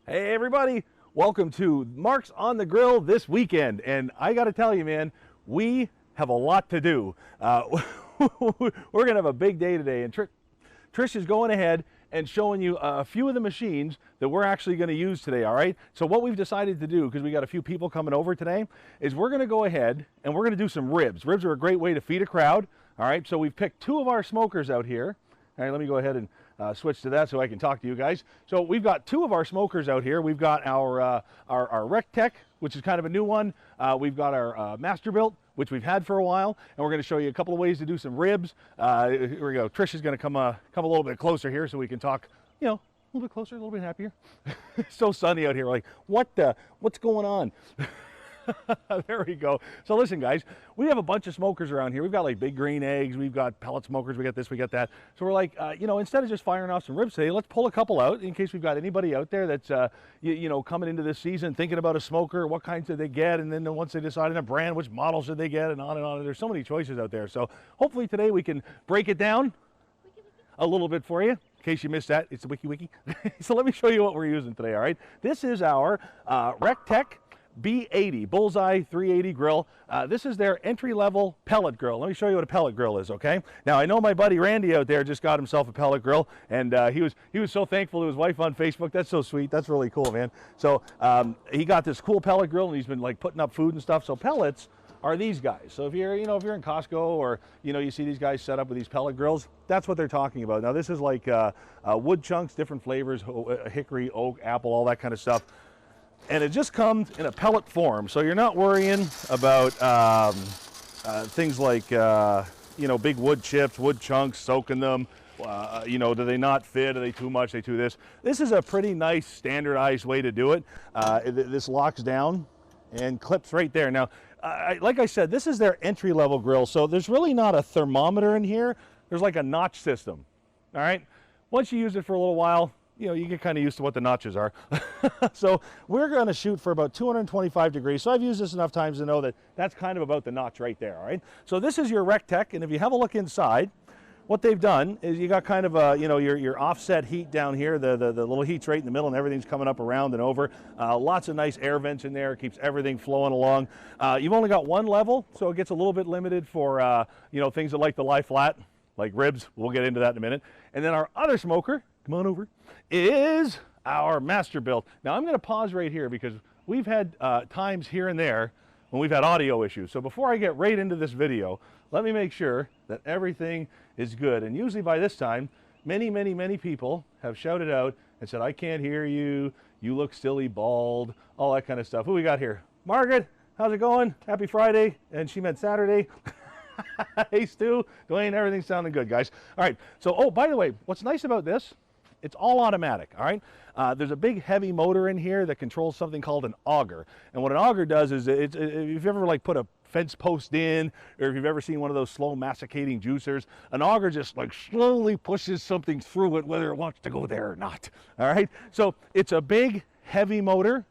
Hey everybody, welcome to Marc's on the Grill this weekend. And I got to tell you, man, we have a lot to do. We're going to have a big day today, and Trish is going ahead and showing you a few of the machines that we're actually going to use today, all right? So what we've decided to do, because we got a few people coming over today, is we're going to go ahead and we're going to do some ribs. Ribs are a great way to feed a crowd, all right? So we've picked two of our smokers out here. All right, let me go ahead and switch to that so I can talk to you guys. So we've got two of our smokers out here. We've got our Rec-Tec, which is kind of a new one. We've got our Masterbuilt, which we've had for a while, and we're going to show you a couple of ways to do some ribs. Here we go. Trish is going to come a little bit closer here so we can talk, you know, a little bit closer, a little bit happier. It's so sunny out here. We're like, what's going on? There we go. So listen, guys, we have a bunch of smokers around here. We've got like big green eggs, we've got pellet smokers, we got this, we got that. So we're like, you know, instead of just firing off some ribs today, let's pull a couple out in case we've got anybody out there that's, you know, coming into this season thinking about a smoker, what kinds did they get, and then once they decide on a brand, which models should they get, and on and on. There's so many choices out there. So hopefully today we can break it down a little bit for you. In case you missed that, it's the wiki. So let me show you what we're using today, all right? This is our Rec-Tec B80 Bullseye 380 grill. This is their entry-level pellet grill. Let me show you what a pellet grill is, okay? Now I know my buddy Randy out there just got himself a pellet grill, and he was so thankful to his wife on Facebook. That's so sweet. That's really cool, man. So he got this cool pellet grill, and he's been like putting up food and stuff. So pellets are these guys. So if you're in Costco, or you see these guys set up with these pellet grills, that's what they're talking about. Now this is like wood chunks, different flavors, hickory, oak, apple, all that kind of stuff. And it just comes in a pellet form, so you're not worrying about things like big wood chips, wood chunks, soaking them. Do they not fit? Are they too much? Are they too this? This is a pretty nice standardized way to do it. This locks down and clips right there. Now, like I said, this is their entry-level grill, so there's really not a thermometer in here. There's like a notch system. All right. Once you use it for a little while, you get kind of used to what the notches are. So we're going to shoot for about 225 degrees. So I've used this enough times to know that that's kind of about the notch right there, all right? So this is your Rec-Tec, and if you have a look inside, what they've done is you got kind of a, your offset heat down here, the little heat's right in the middle, and everything's coming up around and over. Lots of nice air vents in there, keeps everything flowing along. You've only got one level, so it gets a little bit limited for, things that like to lie flat, like ribs. We'll get into that in a minute. And then our other smoker, come on over, is our Masterbuilt. Now I'm going to pause right here because we've had times here and there when we've had audio issues. So before I get right into this video, let me make sure that everything is good. And usually by this time, many people have shouted out and said, I can't hear you, you look silly bald, all that kind of stuff. Who we got here? Margaret, how's it going? Happy Friday. And she meant Saturday. Hey Stu, Dwayne, everything's sounding good, guys. All right, so, oh, by the way, what's nice about this, it's all automatic, all right? There's a big heavy motor in here that controls something called an auger. And what an auger does is, if you've ever like put a fence post in, or if you've ever seen one of those slow masticating juicers, an auger just like slowly pushes something through it, whether it wants to go there or not, all right? So it's a big, heavy motor,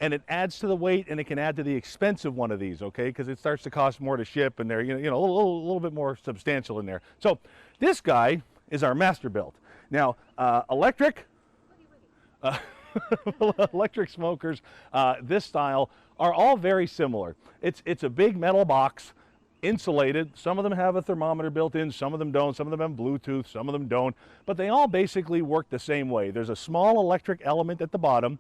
and it adds to the weight, and it can add to the expense of one of these, okay? Because it starts to cost more to ship, and they're a little bit more substantial in there. So this guy is our Masterbuilt. Now, electric smokers, this style, are all very similar. It's a big metal box, insulated. Some of them have a thermometer built in, some of them don't, some of them have Bluetooth, some of them don't, but they all basically work the same way. There's a small electric element at the bottom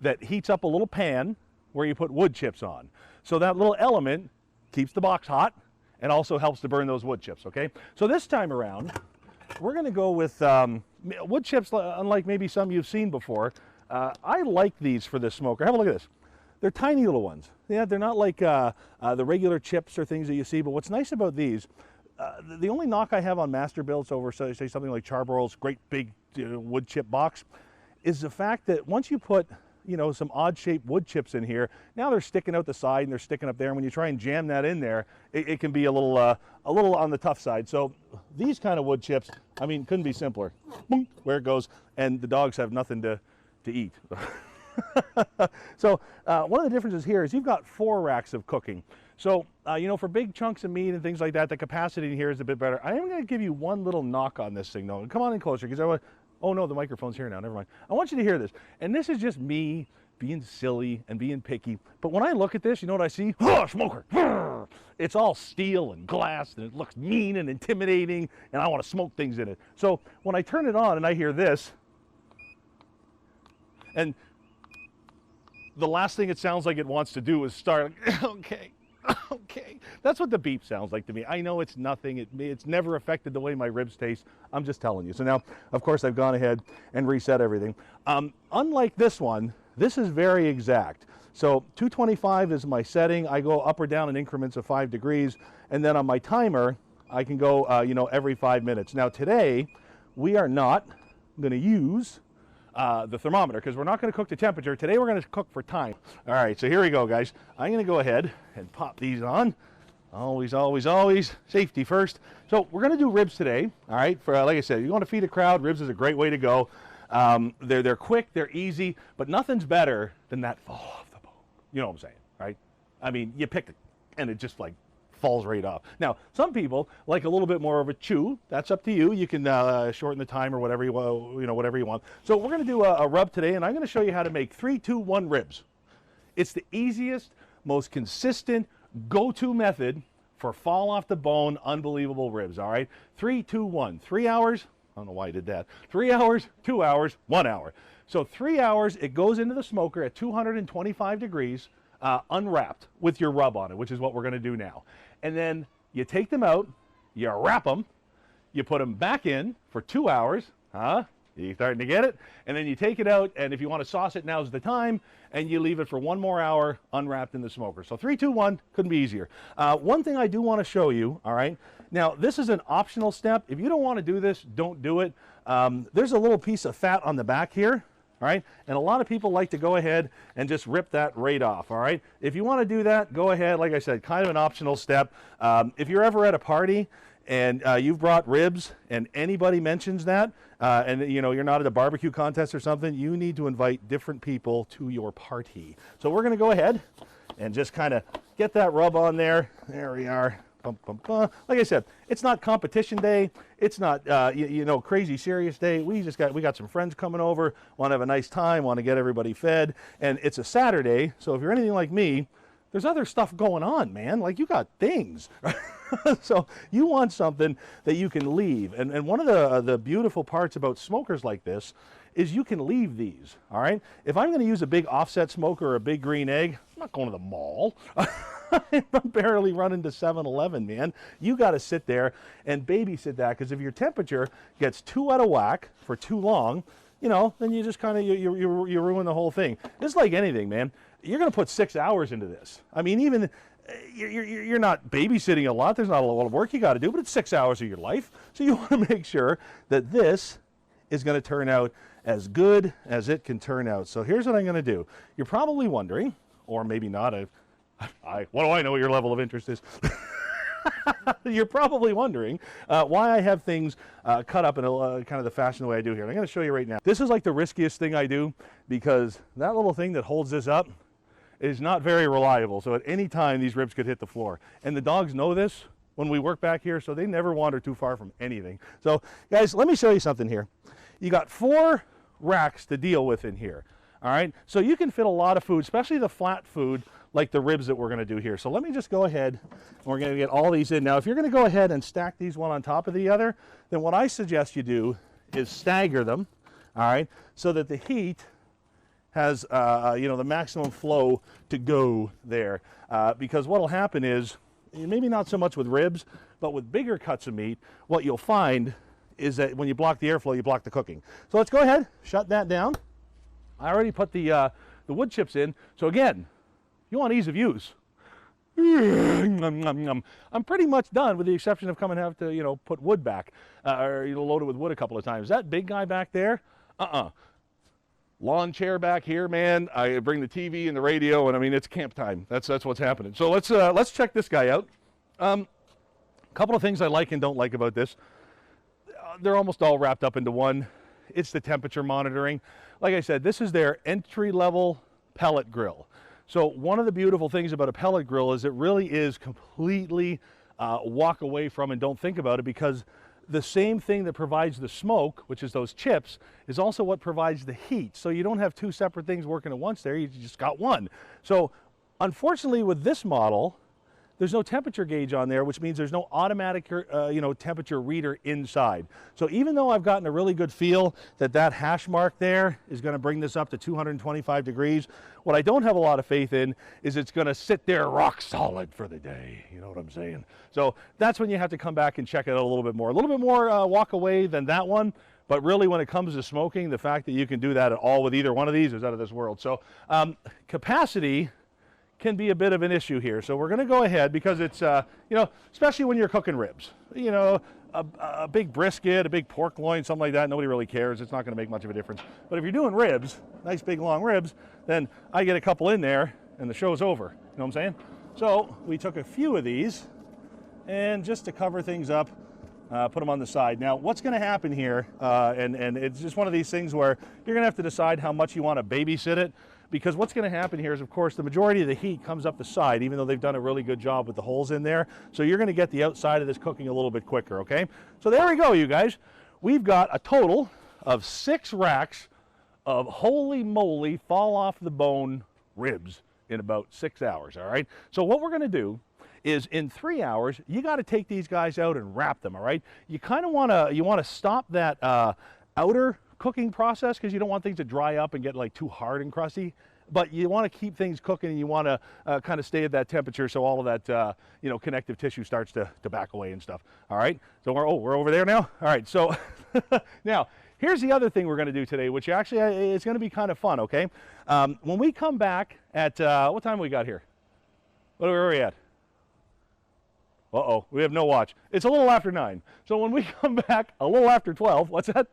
that heats up a little pan where you put wood chips on. So that little element keeps the box hot and also helps to burn those wood chips, okay? So this time around, we're gonna go with wood chips, unlike maybe some you've seen before. I like these for this smoker. Have a look at this. They're tiny little ones. Yeah, they're not like the regular chips or things that you see, but what's nice about these, the only knock I have on Masterbuilts over, say something like Charbroil's great big wood chip box, is the fact that once you put some odd shaped wood chips in here, now they're sticking out the side and they're sticking up there, and when you try and jam that in there, it can be a little on the tough side. So these kind of wood chips, I mean, couldn't be simpler. Boom, where it goes, and the dogs have nothing to eat. So one of the differences here is you've got 4 racks of cooking. So for big chunks of meat and things like that, the capacity in here is a bit better. I am going to give you one little knock on this thing though. Come on in closer, because Oh no, the microphone's here now, never mind. I want you to hear this. And this is just me being silly and being picky. But when I look at this, you know what I see? Oh, smoker. It's all steel and glass, and it looks mean and intimidating, and I want to smoke things in it. So when I turn it on and I hear this, and the last thing it sounds like it wants to do is start, okay. Okay, that's what the beep sounds like to me. I know it's nothing. It's never affected the way my ribs taste. I'm just telling you. So now, of course, I've gone ahead and reset everything. Unlike this one, this is very exact. So 225 is my setting. I go up or down in increments of 5 degrees. And then on my timer, I can go, you know, every 5 minutes. Now today, we are not going to use the thermometer, because we're not going to cook the temperature. Today we're going to cook for time. All right, so here we go, guys. I'm going to go ahead and pop these on. Always, always, always safety first. So we're going to do ribs today. All right, for like I said, you want to feed a crowd, ribs is a great way to go. They're quick, they're easy, but nothing's better than that fall off the bone. You know what I'm saying, right? I mean, you pick it and it just like falls right off. Now, some people like a little bit more of a chew. That's up to you. You can shorten the time or whatever you want, whatever you want. So we're going to do a rub today, and I'm going to show you how to make 3, 2, 1 ribs. It's the easiest, most consistent go-to method for fall off the bone, unbelievable ribs. All right, 3, 2, 1. 3 hours. I don't know why I did that. 3 hours, 2 hours, 1 hour. So 3 hours. It goes into the smoker at 225 degrees. Unwrapped with your rub on it, which is what we're going to do now. And then you take them out, you wrap them, you put them back in for 2 hours. You're starting to get it? And then you take it out, and if you want to sauce it, now's the time, and you leave it for 1 more hour unwrapped in the smoker. So 3, 2, 1, couldn't be easier. One thing I do want to show you, all right? Now, this is an optional step. If you don't want to do this, don't do it. There's a little piece of fat on the back here. All right, and a lot of people like to go ahead and just rip that right off. All right, if you want to do that, go ahead. Like I said, kind of an optional step. If you're ever at a party and you've brought ribs and anybody mentions that, and you know you're not at a barbecue contest or something, you need to invite different people to your party. So we're going to go ahead and just kind of get that rub on there. There we are. Bum, bum, bum. Like I said, it's not competition day. It's not you know, crazy serious day. We got some friends coming over, want to have a nice time, want to get everybody fed, and it's a Saturday. So if you're anything like me, there's other stuff going on, man. Like you got things. So you want something that you can leave. And one of the beautiful parts about smokers like this is you can leave these, all right? If I'm going to use a big offset smoker or a big green egg, I'm not going to the mall. I'm barely running to 7-Eleven, man. You got to sit there and babysit that, because if your temperature gets too out of whack for too long, you know, then you just kind of, you ruin the whole thing. It's like anything, man. You're going to put 6 hours into this. I mean, even you're not babysitting a lot. There's not a lot of work you got to do, but it's 6 hours of your life. So you want to make sure that this is going to turn out as good as it can turn out. So here's what I'm going to do. You're probably wondering, or maybe not, what do I know what your level of interest is? You're probably wondering why I have things cut up in a, kind of the fashion the way I do here. And I'm going to show you right now. This is like the riskiest thing I do, because that little thing that holds this up is not very reliable. So at any time, these ribs could hit the floor. And the dogs know this when we work back here, so they never wander too far from anything. So guys, let me show you something here. You got 4 racks to deal with in here. All right, so you can fit a lot of food, especially the flat food, like the ribs that we're going to do here. So let me just go ahead, and we're going to get all these in. Now, if you're going to go ahead and stack these one on top of the other, then what I suggest you do is stagger them, all right, so that the heat has, you know, the maximum flow to go there. Because what will happen is, maybe not so much with ribs, but with bigger cuts of meat, what you'll find is that when you block the airflow, you block the cooking. So let's go ahead, shut that down. I already put the wood chips in. So again, you want ease of use. I'm pretty much done, with the exception of coming and have to, you know, put wood back, or you know, load it with wood a couple of times. That big guy back there, lawn chair back here, man. I bring the TV and the radio, and I mean, it's camp time. That's what's happening. So let's check this guy out. A couple of things I like and don't like about this. They're almost all wrapped up into one. It's the temperature monitoring. Like I said, this is their entry-level pellet grill. So one of the beautiful things about a pellet grill is it really is completely walk away from and don't think about it, because the same thing that provides the smoke, which is those chips, is also what provides the heat. So you don't have two separate things working at once there, you just got one. So unfortunately with this model, there's no temperature gauge on there, which means there's no automatic temperature reader inside. So even though I've gotten a really good feel that that hash mark there is going to bring this up to 225 degrees, what I don't have a lot of faith in is it's going to sit there rock solid for the day. You know what I'm saying? So that's when you have to come back and check it out a little bit more. A little bit more walk away than that one. But really, when it comes to smoking, the fact that you can do that at all with either one of these is out of this world. So capacity can be a bit of an issue here. So we're going to go ahead because it's, especially when you're cooking ribs, a big brisket, a big pork loin, something like that, nobody really cares. It's not going to make much of a difference. But if you're doing ribs, nice big long ribs, then I get a couple in there and the show's over. You know what I'm saying? So we took a few of these and just to cover things up, put them on the side. Now, what's going to happen here, and it's just one of these things where you're going to have to decide how much you want to babysit it. Because what's going to happen here is, of course, the majority of the heat comes up the side, even though they've done a really good job with the holes in there. So you're going to get the outside of this cooking a little bit quicker, okay? So there we go, you guys. We've got a total of 6 racks of holy moly fall off the bone ribs in about 6 hours, all right? So what we're going to do is in 3 hours, you got to take these guys out and wrap them, all right? You kind of want to stop that outer cooking process because you don't want things to dry up and get like too hard and crusty, but you want to keep things cooking and you want to kind of stay at that temperature so all of that connective tissue starts to back away and stuff. All right, so we're over there now. All right, so now here's the other thing we're going to do today, which actually is going to be kind of fun. Okay, when we come back at what time we got here? Where are we at? Uh-oh, we have no watch. It's a little after 9. So when we come back a little after 12, what's that?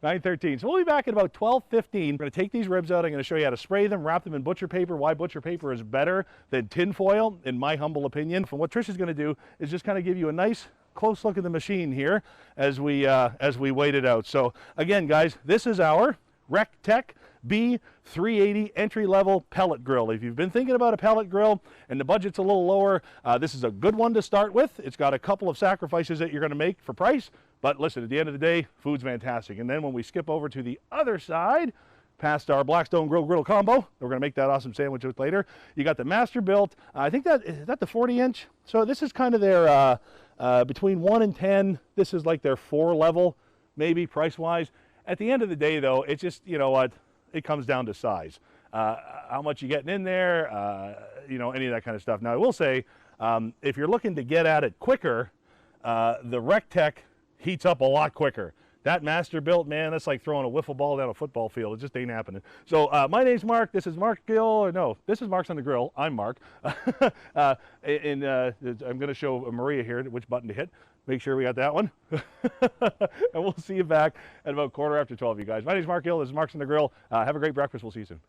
9:13. So we'll be back at about 12:15. We're going to take these ribs out. I'm going to show you how to spray them, wrap them in butcher paper, why butcher paper is better than tin foil, in my humble opinion. From what Trish is going to do is just kind of give you a nice close look at the machine here as we wait it out. So again, guys, this is our Rec-Tec B380 entry-level pellet grill. If you've been thinking about a pellet grill and the budget's a little lower, this is a good one to start with. It's got a couple of sacrifices that you're going to make for price, but listen, at the end of the day, food's fantastic. And then when we skip over to the other side, past our Blackstone griddle combo, we're going to make that awesome sandwich with later. You got the Masterbuilt. I think is that the 40-inch. So this is kind of their between 1 and 10. This is like their 4 level, maybe price-wise. At the end of the day, though, it's just, you know what, it comes down to size. How much you're getting in there, any of that kind of stuff. Now, I will say, if you're looking to get at it quicker, the Rec-Tec heats up a lot quicker. That Masterbuilt, man, that's like throwing a wiffle ball down a football field. It just ain't happening. So my name's Mark. This is Mark Gill. Or no, this is Mark's on the Grill. I'm Mark. I'm going to show Maria here which button to hit. Make sure we got that one. And we'll see you back at about 12:15, you guys. My name's Mark Gill. This is Mark's on the Grill. Have a great breakfast. We'll see you soon.